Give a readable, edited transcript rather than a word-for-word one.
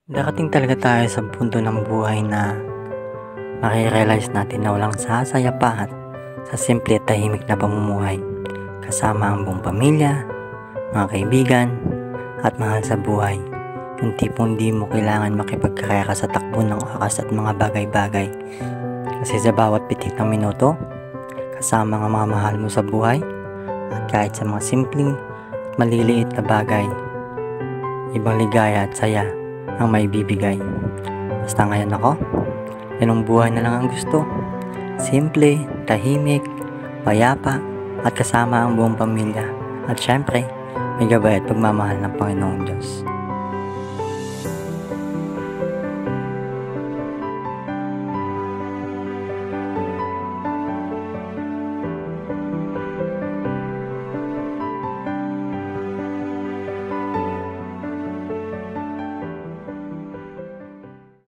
Darating talaga tayo sa punto ng buhay na mare-realize natin na walang sasaya pa at sa simple at tahimik na pamumuhay kasama ang buong pamilya, mga kaibigan at mahal sa buhay. Yung tipong di mo kailangan makipagkarera sa takbo ng oras at mga bagay-bagay, kasi sa bawat pitik ng minuto kasama ang mga mahal mo sa buhay, at kahit sa mga simpleng at maliliit na bagay, ibang ligaya at saya ang may bibigay. Basta ngayon ako, ganung buhay na lang ang gusto. Simple, tahimik, payapa, at kasama ang buong pamilya. At syempre, may gabay at pagmamahal ng Panginoong Diyos.